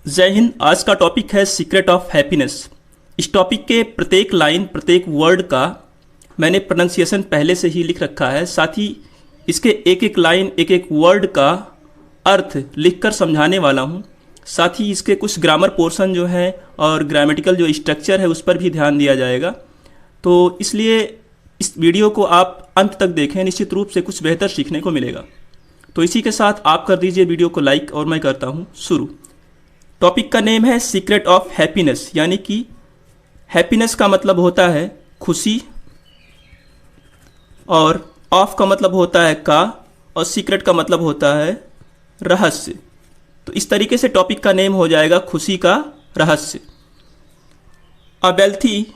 जय हिंद। आज का टॉपिक है सीक्रेट ऑफ हैप्पीनेस। इस टॉपिक के प्रत्येक लाइन, प्रत्येक वर्ड का मैंने प्रोनाउंसिएशन पहले से ही लिख रखा है। साथ ही इसके एक एक लाइन, एक एक वर्ड का अर्थ लिखकर समझाने वाला हूँ। साथ ही इसके कुछ ग्रामर पोर्शन जो है और ग्रामेटिकल जो स्ट्रक्चर है उस पर भी ध्यान दिया जाएगा। तो इसलिए इस वीडियो को आप अंत तक देखें, निश्चित रूप से कुछ बेहतर सीखने को मिलेगा। तो इसी के साथ आप कर दीजिए वीडियो को लाइक और मैं करता हूँ शुरू। टॉपिक का नेम है सीक्रेट ऑफ हैप्पीनेस, यानी कि हैप्पीनेस का मतलब होता है खुशी और ऑफ का मतलब होता है का और सीक्रेट का मतलब होता है रहस्य। तो इस तरीके से टॉपिक का नेम हो जाएगा खुशी का रहस्य। A wealthy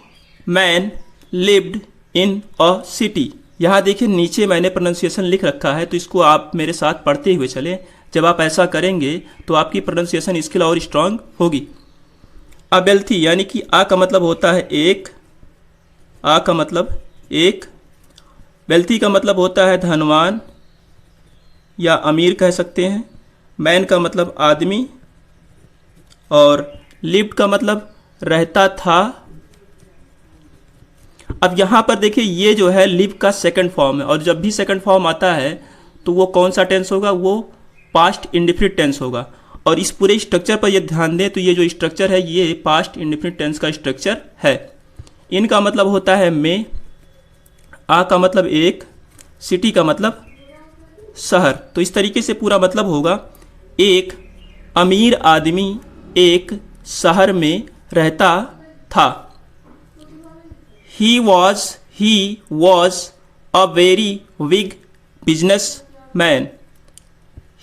man lived in a city. यहाँ देखिए नीचे मैंने प्रोनाउंसिएशन लिख रखा है, तो इसको आप मेरे साथ पढ़ते हुए चलें। जब आप ऐसा करेंगे तो आपकी प्रोनाउंसिएशन स्किल और स्ट्रांग होगी। अ वेल्थी यानी कि आ का मतलब होता है एक, आ का मतलब एक। वेल्थी का मतलब होता है धनवान या अमीर कह सकते हैं। मैन का मतलब आदमी और लिव्ड का मतलब रहता था। अब यहाँ पर देखिए ये जो है लिव का सेकंड फॉर्म है और जब भी सेकंड फॉर्म आता है तो वो कौन सा टेंस होगा, वो पास्ट इंडेफिनिट टेंस होगा। और इस पूरे स्ट्रक्चर पर ये ध्यान दें तो ये जो स्ट्रक्चर है ये पास्ट इंडेफिनिट टेंस का स्ट्रक्चर है। इन का मतलब होता है में, आ का मतलब एक, सिटी का मतलब शहर। तो इस तरीके से पूरा मतलब होगा एक अमीर आदमी एक शहर में रहता था। He was a very big businessman.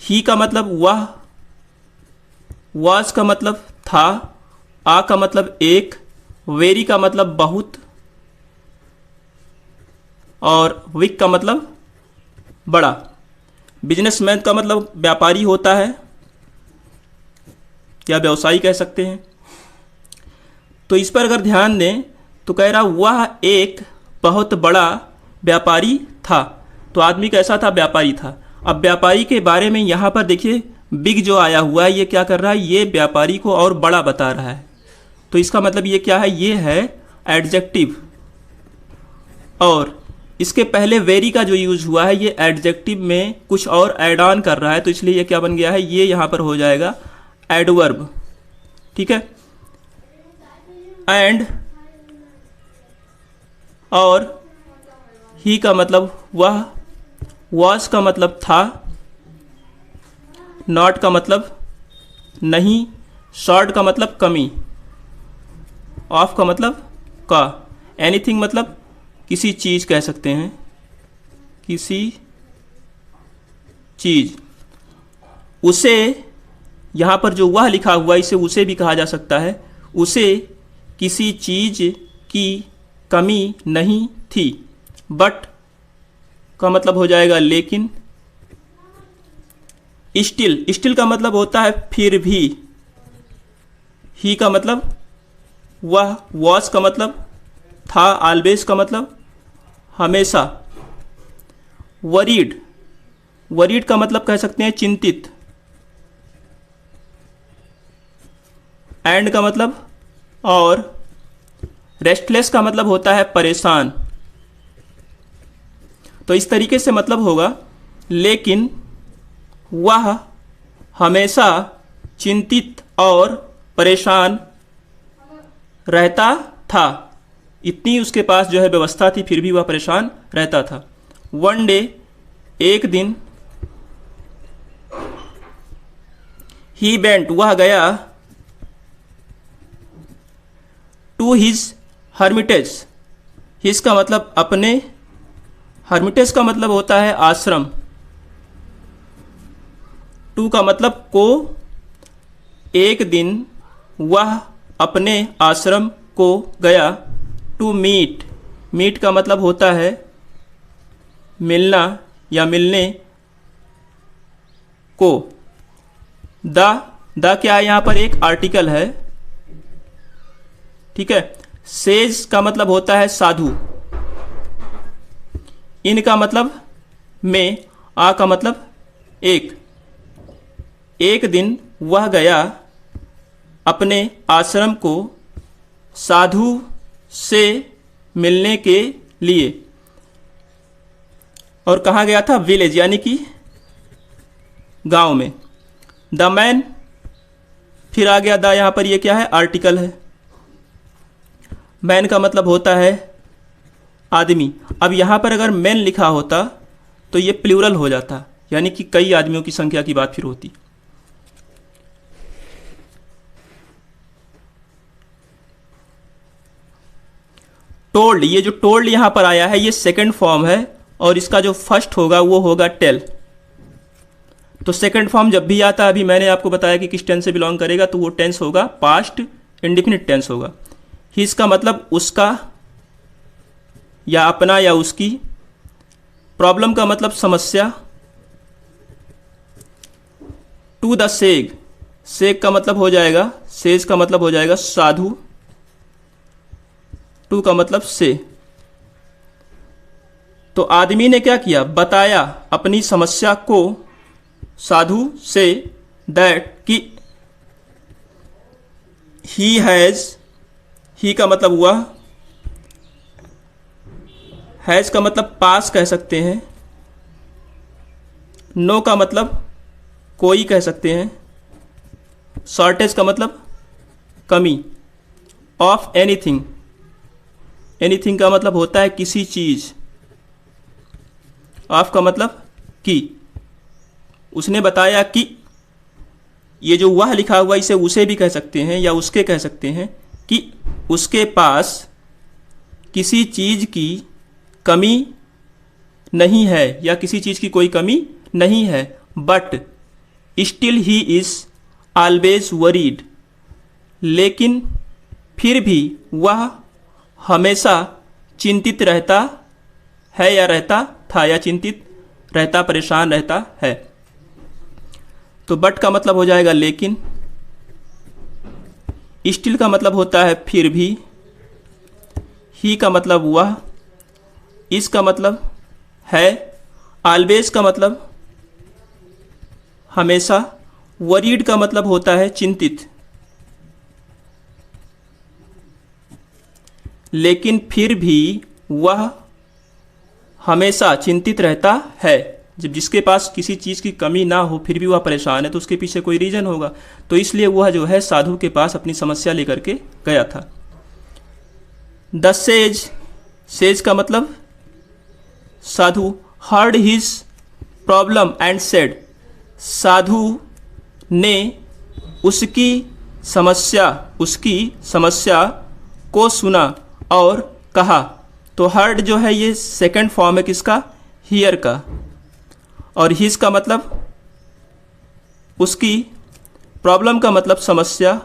He का मतलब वह, was का मतलब था, आ का मतलब एक, very का मतलब बहुत और big का मतलब बड़ा। बिजनेसमैन का मतलब व्यापारी होता है या व्यवसायी कह सकते हैं। तो इस पर अगर ध्यान दें तो कह रहा वह एक बहुत बड़ा व्यापारी था। तो आदमी कैसा था, व्यापारी था। अब व्यापारी के बारे में यहाँ पर देखिए बिग जो आया हुआ है ये क्या कर रहा है, ये व्यापारी को और बड़ा बता रहा है। तो इसका मतलब ये क्या है, ये है एडजेक्टिव। और इसके पहले वेरी का जो यूज हुआ है ये एडजेक्टिव में कुछ और ऐड ऑन कर रहा है, तो इसलिए ये क्या बन गया है, ये यहाँ पर हो जाएगा एडवर्ब। ठीक है। एंड और ही का मतलब वह, वॉज का मतलब था, नॉट का मतलब नहीं, शॉर्ट का मतलब कमी, ऑफ का मतलब का, एनीथिंग मतलब किसी चीज़ कह सकते हैं, किसी चीज़। उसे, यहाँ पर जो वह लिखा हुआ इसे उसे भी कहा जा सकता है। उसे किसी चीज़ की कमी नहीं थी। बट का मतलब हो जाएगा लेकिन। स्टिल, स्टिल का मतलब होता है फिर भी। ही का मतलब वह, वॉज का मतलब था, ऑलवेज का मतलब हमेशा। वरीड, वरीड का मतलब कह सकते हैं चिंतित। एंड का मतलब और। रेस्टलेस का मतलब होता है परेशान। तो इस तरीके से मतलब होगा लेकिन वह हमेशा चिंतित और परेशान रहता था। इतनी उसके पास जो है व्यवस्था थी फिर भी वह परेशान रहता था। वन डे, एक दिन। ही वेंट, वह गया। टू हिज हर्मिटेज, हिज का मतलब अपने, हर्मिटेज का मतलब होता है आश्रम। टू का मतलब को, एक दिन वह अपने आश्रम को गया। टू मीट, मीट का मतलब होता है मिलना या मिलने को। द क्या है, यहाँ पर एक आर्टिकल है। ठीक है। सेज का मतलब होता है साधु। इन का मतलब में, आ का मतलब एक। एक दिन वह गया अपने आश्रम को साधु से मिलने के लिए। और कहाँ गया था? विलेज, यानी कि गांव में। द मैन, फिर आ गया द, यहाँ पर ये क्या है? आर्टिकल है। मैन का मतलब होता है आदमी। अब यहाँ पर अगर मैन लिखा होता तो ये प्लूरल हो जाता, यानी कि कई आदमियों की संख्या की बात फिर होती। टोल्ड, ये जो टोल्ड यहाँ पर आया है ये सेकंड फॉर्म है, और इसका जो फर्स्ट होगा वो होगा टेल। तो सेकंड फॉर्म जब भी आता है, अभी मैंने आपको बताया कि किस टेंस से बिलोंग करेगा, तो वो टेंस होगा पास्ट इंडेफिनिट टेंस होगा। हिज का मतलब उसका या अपना या उसकी। प्रॉब्लम का मतलब समस्या। टू द सेग, सेग का मतलब हो जाएगा, सेज का मतलब हो जाएगा साधु। टू का मतलब से। तो आदमी ने क्या किया? बताया अपनी समस्या को साधु से, दैट कि ही हैज़, ही का मतलब हुआ, हैज़ का मतलब पास कह सकते हैं, नो का मतलब कोई कह सकते हैं, शॉर्टेज का मतलब कमी, ऑफ एनीथिंग, एनीथिंग का मतलब होता है किसी चीज़, ऑफ का मतलब कि। उसने बताया कि, ये जो वह लिखा हुआ इसे उसे भी कह सकते हैं या उसके कह सकते हैं, कि उसके पास किसी चीज़ की कमी नहीं है या किसी चीज़ की कोई कमी नहीं है। But still he is always worried, लेकिन फिर भी वह हमेशा चिंतित रहता है या रहता था, या चिंतित रहता, परेशान रहता है। तो बट का मतलब हो जाएगा लेकिन, स्टिल का मतलब होता है फिर भी, ही का मतलब वह, इस का मतलब है, ऑलवेज का मतलब हमेशा, वरीड का मतलब होता है चिंतित। लेकिन फिर भी वह हमेशा चिंतित रहता है। जब जिसके पास किसी चीज़ की कमी ना हो फिर भी वह परेशान है तो उसके पीछे कोई रीज़न होगा, तो इसलिए वह जो है साधु के पास अपनी समस्या लेकर के गया था। द सेज, सेज का मतलब साधु, heard his problem and said, साधु ने उसकी समस्या को सुना और कहा। तो हर्ड जो है ये सेकंड फॉर्म है किसका? हियर का। और हिज का मतलब उसकी, प्रॉब्लम का मतलब समस्या,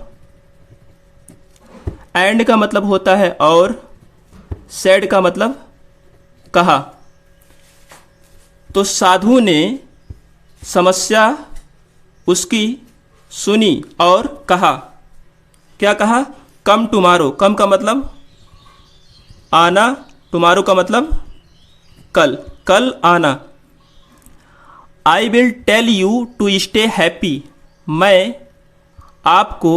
एंड का मतलब होता है और, सेड का मतलब कहा। तो साधु ने समस्या उसकी सुनी और कहा। क्या कहा? कम टुमारो, कम का मतलब आना, टुमारो का मतलब कल, कल आना। I will tell you to stay happy, मैं आपको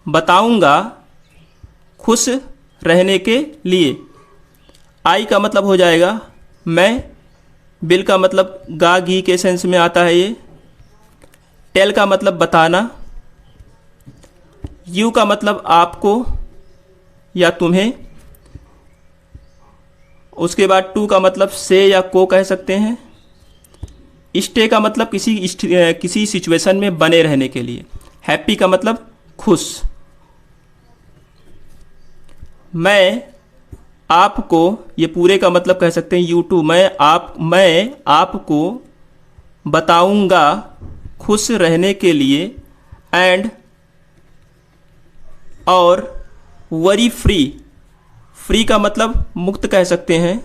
बताऊंगा खुश रहने के लिए। आई का मतलब हो जाएगा मैं, बिल का मतलब गा घी के सेंस में आता है ये, टेल का मतलब बताना, यू का मतलब आपको या तुम्हें, उसके बाद टू का मतलब से या को कह सकते हैं, स्टे का मतलब किसी सिचुएशन में बने रहने के लिए, हैप्पी का मतलब खुश। मैं आपको, ये पूरे का मतलब कह सकते हैं यू टू, मैं आपको बताऊंगा खुश रहने के लिए, एंड और वरी फ्री, फ्री का मतलब मुक्त कह सकते हैं,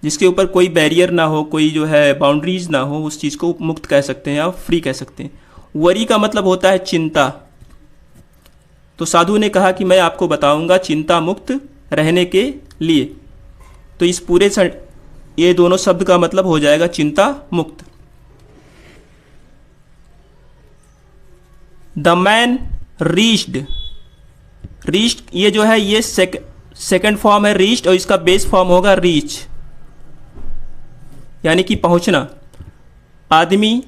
जिसके ऊपर कोई बैरियर ना हो, कोई जो है बाउंड्रीज ना हो, उस चीज़ को मुक्त कह सकते हैं या फ्री कह सकते हैं। वरी का मतलब होता है चिंता। तो साधु ने कहा कि मैं आपको बताऊंगा चिंता मुक्त रहने के लिए। तो इस पूरे ये दोनों शब्द का मतलब हो जाएगा चिंता मुक्त। द मैन रीच्ड, रीच्ड ये जो है ये सेकंड फॉर्म है रीच्ड, और इसका बेस फॉर्म होगा रीच, यानी कि पहुंचना। आदमी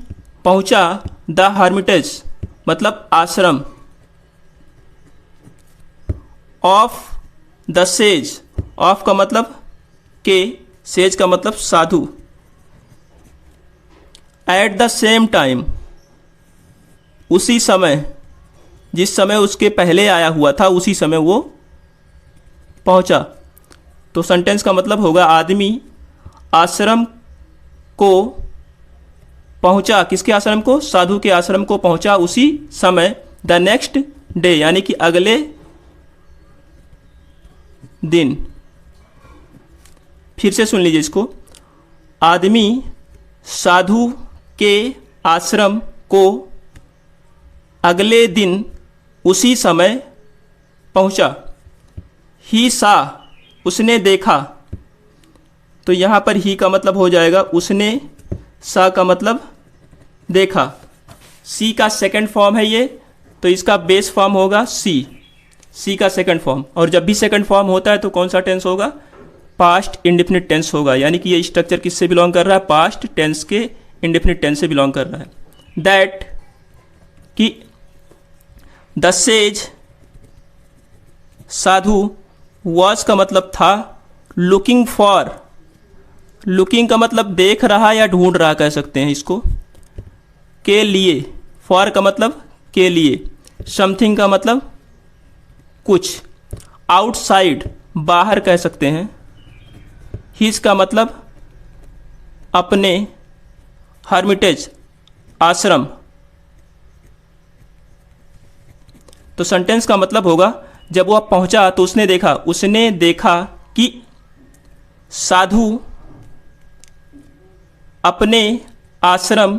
पहुंचा द हर्मिटेज मतलब आश्रम, ऑफ द सेज, ऑफ का मतलब के, सेज का मतलब साधु। एट द सेम टाइम, उसी समय, जिस समय उसके पहले आया हुआ था उसी समय वो पहुंचा। तो सेंटेंस का मतलब होगा आदमी आश्रम को पहुंचा, किसके आश्रम को? साधु के आश्रम को पहुंचा उसी समय। द नेक्स्ट डे यानी कि अगले दिन। फिर से सुन लीजिए इसको। आदमी साधु के आश्रम को अगले दिन उसी समय पहुंचा। ही सा, उसने देखा। तो यहाँ पर ही का मतलब हो जाएगा उसने, सा का मतलब देखा। सी का सेकंड फॉर्म है ये, तो इसका बेस फॉर्म होगा सी, सी का सेकंड फॉर्म। और जब भी सेकंड फॉर्म होता है तो कौन सा टेंस होगा? पास्ट इंडेफिनिट टेंस होगा। यानी कि ये स्ट्रक्चर किससे बिलोंग कर रहा है? पास्ट टेंस के इंडेफिनिट टेंस से बिलोंग कर रहा है। दैट कि द सेज, साधु, वॉज का मतलब था, लुकिंग फॉर, लुकिंग का मतलब देख रहा या ढूंढ रहा कह सकते हैं इसको, के लिए, फॉर का मतलब के लिए, समथिंग का मतलब कुछ, आउटसाइड बाहर कह सकते हैं, हिज का मतलब अपने, हर्मिटेज आश्रम। तो सेंटेंस का मतलब होगा जब वह पहुंचा तो उसने देखा, उसने देखा कि साधु अपने आश्रम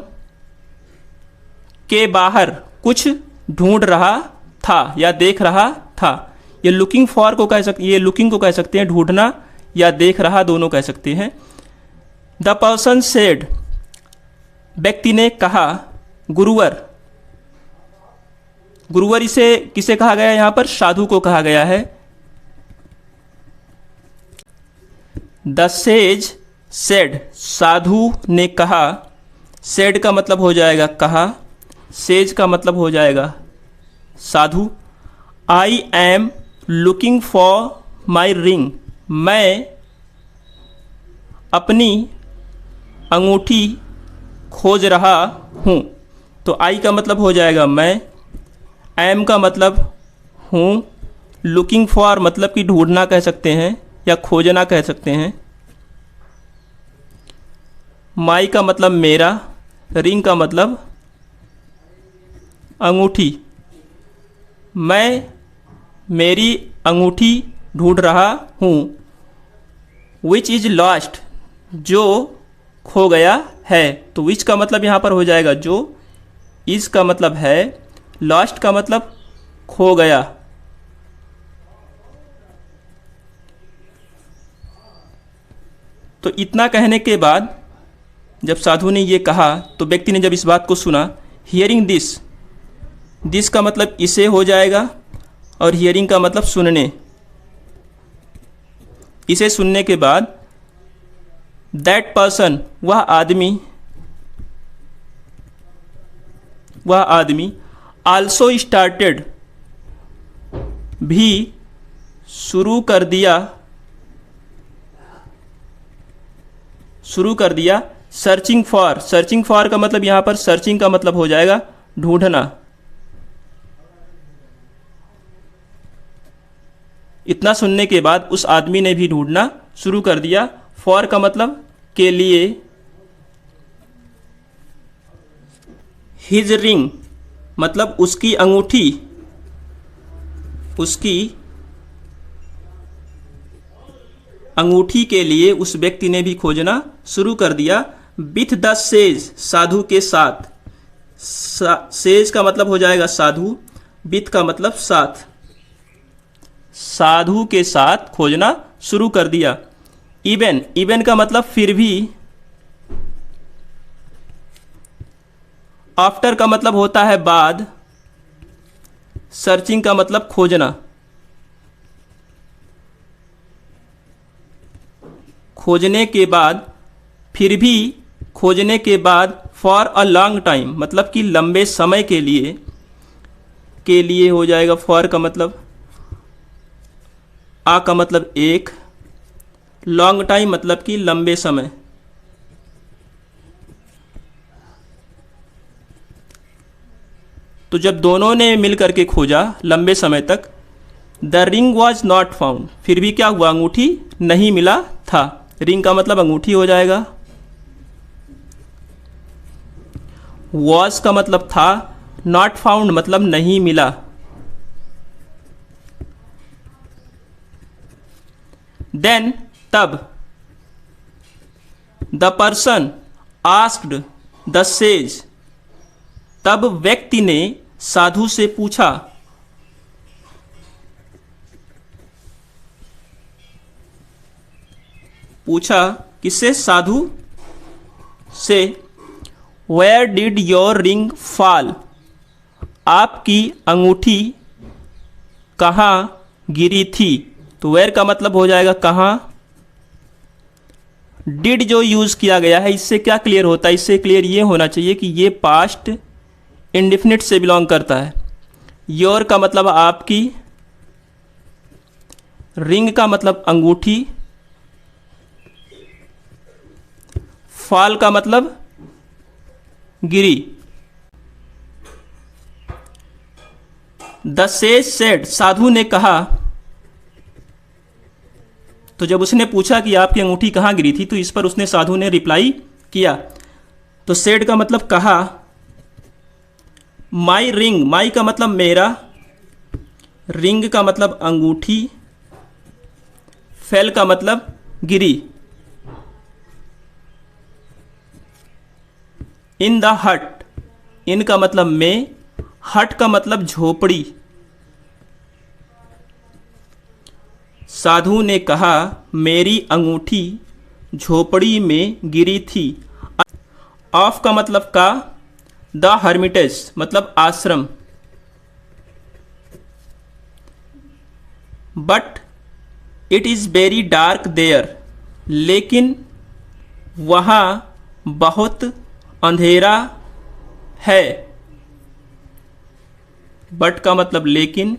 के बाहर कुछ ढूंढ रहा था या देख रहा था। ये लुकिंग फॉर को कह सकते, ये लुकिंग को कह सकते हैं, ढूंढना या देख रहा दोनों कह सकते हैं। द पर्सन सेड, व्यक्ति ने कहा, गुरुवर, गुरुवर इसे किसे कहा गया है? यहाँ पर साधु को कहा गया है। द सेज सेड, साधु ने कहा, सेड का मतलब हो जाएगा कहा, सेज का मतलब हो जाएगा साधु। I am looking for my ring, मैं अपनी अंगूठी खोज रहा हूँ। तो आई का मतलब हो जाएगा मैं, एम का मतलब हूँ, लुकिंग फॉर मतलब कि ढूंढना कह सकते हैं या खोजना कह सकते हैं। माई का मतलब मेरा, रिंग का मतलब अंगूठी, मैं मेरी अंगूठी ढूंढ रहा हूँ। विच इज लॉस्ट, जो खो गया है। तो विच का मतलब यहाँ पर हो जाएगा जो, इज का मतलब है, लॉस्ट का मतलब खो गया। तो इतना कहने के बाद जब साधु ने ये कहा तो व्यक्ति ने जब इस बात को सुना, हियरिंग दिस, दिस का मतलब इसे हो जाएगा और हियरिंग का मतलब सुनने। इसे सुनने के बाद दैट पर्सन, वह आदमी आल्सो स्टार्टेड, भी शुरू कर दिया सर्चिंग फॉर, सर्चिंग फॉर का मतलब यहाँ पर सर्चिंग का मतलब हो जाएगा ढूंढना। इतना सुनने के बाद उस आदमी ने भी ढूंढना शुरू कर दिया। फॉर का मतलब के लिए। हिज रिंग मतलब उसकी अंगूठी, उसकी अंगूठी के लिए उस व्यक्ति ने भी खोजना शुरू कर दिया। विथ द सेज, साधु के साथ, सेज का मतलब हो जाएगा साधु, विथ का मतलब साथ, साधु के साथ खोजना शुरू कर दिया। इवन, इवन का मतलब फिर भी। आफ्टर का मतलब होता है बाद, सर्चिंग का मतलब खोजना, खोजने के बाद, फिर भी खोजने के बाद, फॉर अ लॉन्ग टाइम मतलब कि लंबे समय के लिए हो जाएगा। फॉर का मतलब, आ का मतलब एक, लॉन्ग टाइम मतलब कि लंबे समय। तो जब दोनों ने मिल करके खोजा लंबे समय तक, the ring was not found, फिर भी क्या हुआ, अंगूठी नहीं मिला था। रिंग का मतलब अंगूठी हो जाएगा। वॉज का मतलब था, नॉट फाउंड मतलब नहीं मिला। देन तब, the person asked the sage, तब व्यक्ति ने साधु से पूछा। पूछा किससे, साधु से। Where did your ring fall, आपकी अंगूठी कहाँ गिरी थी। तो वेयर का मतलब हो जाएगा कहाँ। डिड जो यूज किया गया है इससे क्या क्लियर होता है, इससे क्लियर ये होना चाहिए कि ये पास्ट इंडेफिनिट से बिलोंग करता है। योर का मतलब आपकी, रिंग का मतलब अंगूठी, फॉल का मतलब गिरी। द सेज सेड, साधु ने कहा। तो जब उसने पूछा कि आपकी अंगूठी कहाँ गिरी थी, तो इस पर उसने, साधु ने रिप्लाई किया। तो सेड का मतलब कहा। माई रिंग, माई का मतलब मेरा, रिंग का मतलब अंगूठी, फेल का मतलब गिरी। इन द हट, इन का मतलब में, हट का मतलब झोपड़ी। साधु ने कहा मेरी अंगूठी झोपड़ी में गिरी थी। ऑफ का मतलब का, द हर्मिटेज मतलब आश्रम। But it is very dark there, लेकिन वहाँ बहुत अंधेरा है। बट का मतलब लेकिन,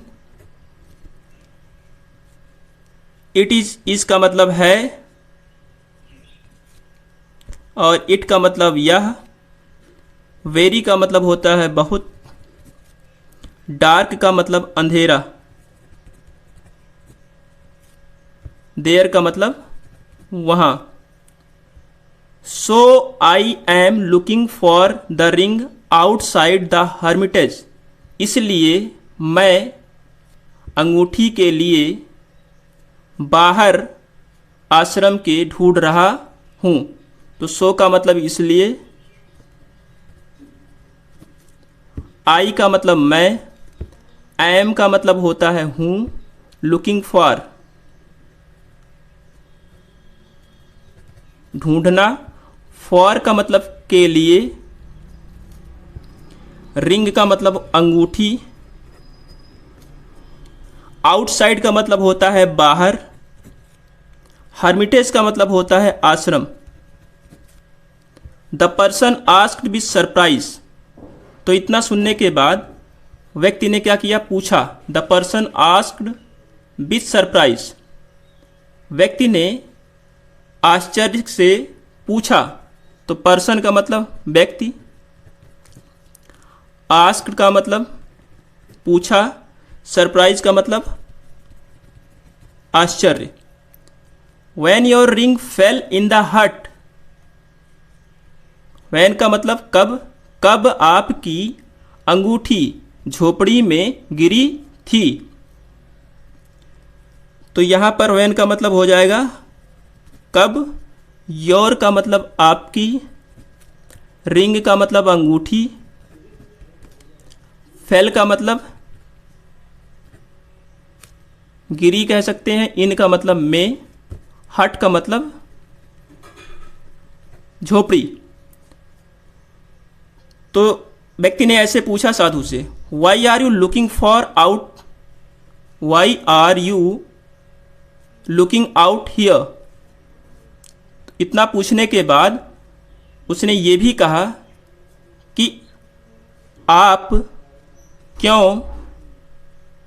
इट इज का मतलब है, और इट का मतलब यह, वेरी का मतलब होता है बहुत, डार्क का मतलब अंधेरा, देयर का मतलब वहाँ। So I am looking for the ring outside the hermitage, इसलिए मैं अंगूठी के लिए बाहर आश्रम के ढूंढ रहा हूँ। तो सो का मतलब इसलिए, आई का मतलब मैं, एम का मतलब होता है हूँ, लुकिंग फॉर ढूंढना, फॉर का मतलब के लिए, रिंग का मतलब अंगूठी, आउटसाइड का मतलब होता है बाहर, हर्मिटेज का मतलब होता है आश्रम। The person asked with surprise, तो इतना सुनने के बाद व्यक्ति ने क्या किया, पूछा। The person asked with surprise, व्यक्ति ने आश्चर्य से पूछा। तो पर्सन का मतलब व्यक्ति, आस्क्ड का मतलब पूछा, सरप्राइज का मतलब आश्चर्य। When your ring fell in the hut, when का मतलब कब, कब आपकी अंगूठी झोपड़ी में गिरी थी। तो यहाँ पर when का मतलब हो जाएगा कब, योर का मतलब आपकी, रिंग का मतलब अंगूठी, फेल का मतलब गिरी कह सकते हैं, इन का मतलब में, हट का मतलब झोपड़ी। तो व्यक्ति ने ऐसे पूछा साधु से, why are you looking for out, why are you looking out here. इतना पूछने के बाद उसने ये भी कहा कि आप क्यों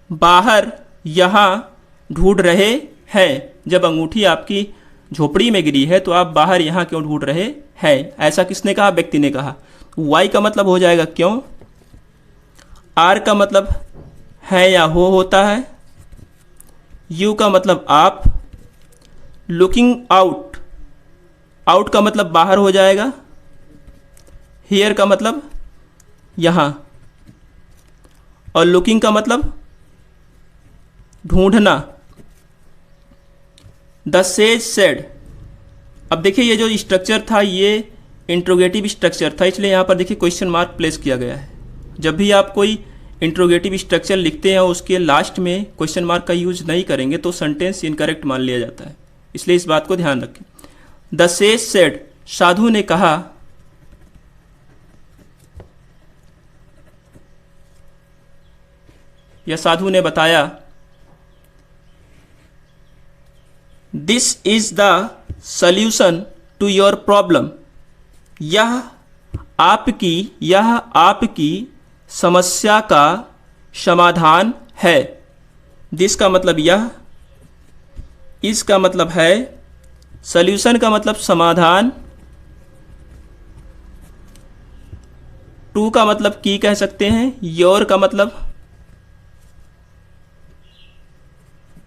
बाहर यहाँ ढूंढ रहे हैं। जब अंगूठी आपकी झोपड़ी में गिरी है तो आप बाहर यहाँ क्यों ढूंढ रहे हैं, ऐसा किसने कहा, व्यक्ति ने कहा। वाई का मतलब हो जाएगा क्यों, आर का मतलब है या हो होता है, यू का मतलब आप, लुकिंग आउट, आउट का मतलब बाहर हो जाएगा, हियर का मतलब यहाँ, और लुकिंग का मतलब ढूंढना। The sage said. अब देखिए ये जो स्ट्रक्चर था ये इंट्रोगेटिव स्ट्रक्चर था, इसलिए यहाँ पर देखिए क्वेश्चन मार्क प्लेस किया गया है। जब भी आप कोई इंट्रोगेटिव स्ट्रक्चर लिखते हैं उसके लास्ट में क्वेश्चन मार्क का यूज नहीं करेंगे तो सेंटेंस इनकरेक्ट मान लिया जाता है, इसलिए इस बात को ध्यान रखें। द सेज सेड, साधु ने कहा, या साधु ने बताया, this is the solution to your problem. यह आपकी समस्या का समाधान है। दिस का मतलब यह, इसका मतलब है, सल्यूशन का मतलब समाधान, टू का मतलब की कह सकते हैं, योर का मतलब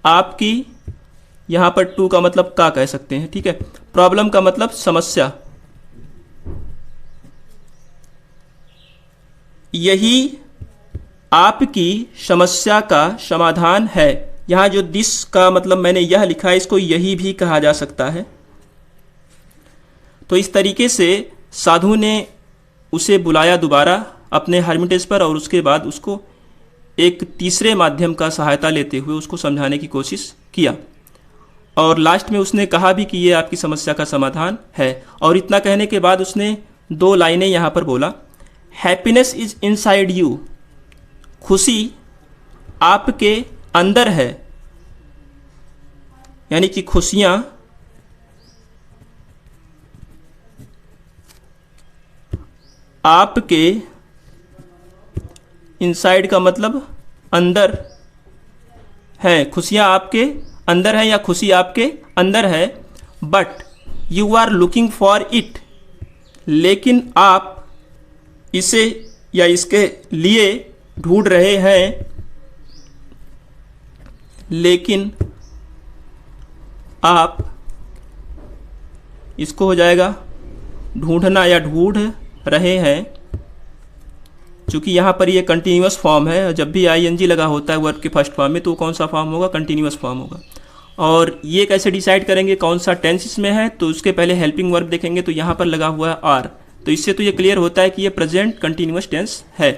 आपकी, यहां पर टू का मतलब का कह सकते हैं, ठीक है। प्रॉब्लम का मतलब समस्या, यही आपकी समस्या का समाधान है। यहां जो दिस का मतलब मैंने यह लिखा है, इसको यही भी कहा जा सकता है। तो इस तरीके से साधु ने उसे बुलाया दोबारा अपने हर्मिटेज पर, और उसके बाद उसको एक तीसरे माध्यम का सहायता लेते हुए उसको समझाने की कोशिश किया, और लास्ट में उसने कहा भी कि ये आपकी समस्या का समाधान है। और इतना कहने के बाद उसने दो लाइनें यहाँ पर बोला, हैप्पीनेस इज इनसाइड यू, खुशी आपके अंदर है, यानी कि खुशियाँ आपके, इनसाइड का मतलब अंदर है, खुशियाँ आपके अंदर है या खुशी आपके अंदर है। But you are looking for it, लेकिन आप इसे या इसके लिए ढूंढ रहे हैं, लेकिन आप, इसको हो जाएगा ढूंढना या ढूंढ रहे हैं। चूँकि यहाँ पर ये कंटिन्यूअस फॉर्म है, जब भी आईएनजी लगा होता है वर्ब के फर्स्ट फॉर्म में तो कौन सा फॉर्म होगा, कंटिन्यूअस फॉर्म होगा। और ये कैसे डिसाइड करेंगे कौन सा टेंस इसमें है, तो उसके पहले हेल्पिंग वर्ब देखेंगे तो यहाँ पर लगा हुआ है आर, तो इससे तो ये क्लियर होता है कि ये प्रेजेंट कंटिन्यूअस टेंस है।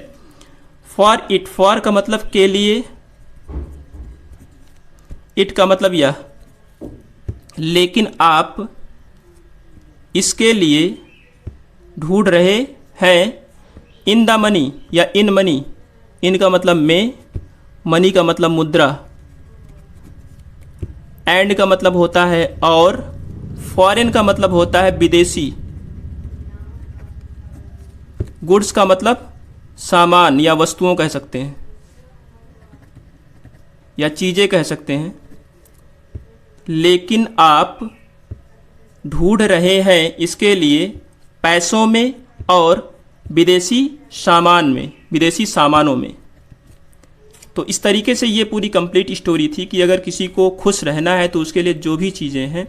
फॉर इट, फॉर का मतलब के लिए, इट का मतलब यह, लेकिन आप इसके लिए ढूंढ रहे हैं। इन द मनी या इन मनी, इन का मतलब में, मनी का मतलब मुद्रा, एंड का मतलब होता है और, फॉरेन का मतलब होता है विदेशी, गुड्स का मतलब सामान या वस्तुओं कह सकते हैं या चीज़ें कह सकते हैं। लेकिन आप ढूंढ रहे हैं इसके लिए पैसों में और विदेशी सामान में, विदेशी सामानों में। तो इस तरीके से ये पूरी कंप्लीट स्टोरी थी कि अगर किसी को खुश रहना है तो उसके लिए जो भी चीज़ें हैं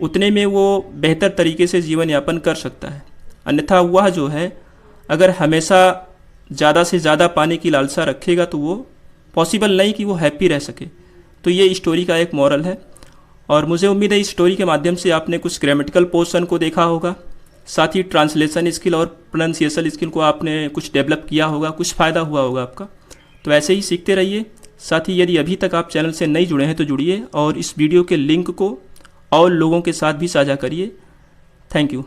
उतने में वो बेहतर तरीके से जीवन यापन कर सकता है। अन्यथा वह जो है अगर हमेशा ज़्यादा से ज़्यादा पाने की लालसा रखेगा तो वो पॉसिबल नहीं कि वो हैप्पी रह सके। तो ये स्टोरी का एक मॉरल है, और मुझे उम्मीद है इस स्टोरी के माध्यम से आपने कुछ ग्रामेटिकल पोर्शन को देखा होगा, साथ ही ट्रांसलेशन स्किल और प्रोनाउंसिएशन स्किल को आपने कुछ डेवलप किया होगा, कुछ फ़ायदा हुआ होगा आपका। तो ऐसे ही सीखते रहिए। साथ ही यदि अभी तक आप चैनल से नहीं जुड़े हैं तो जुड़िए और इस वीडियो के लिंक को और लोगों के साथ भी साझा करिए। Thank you.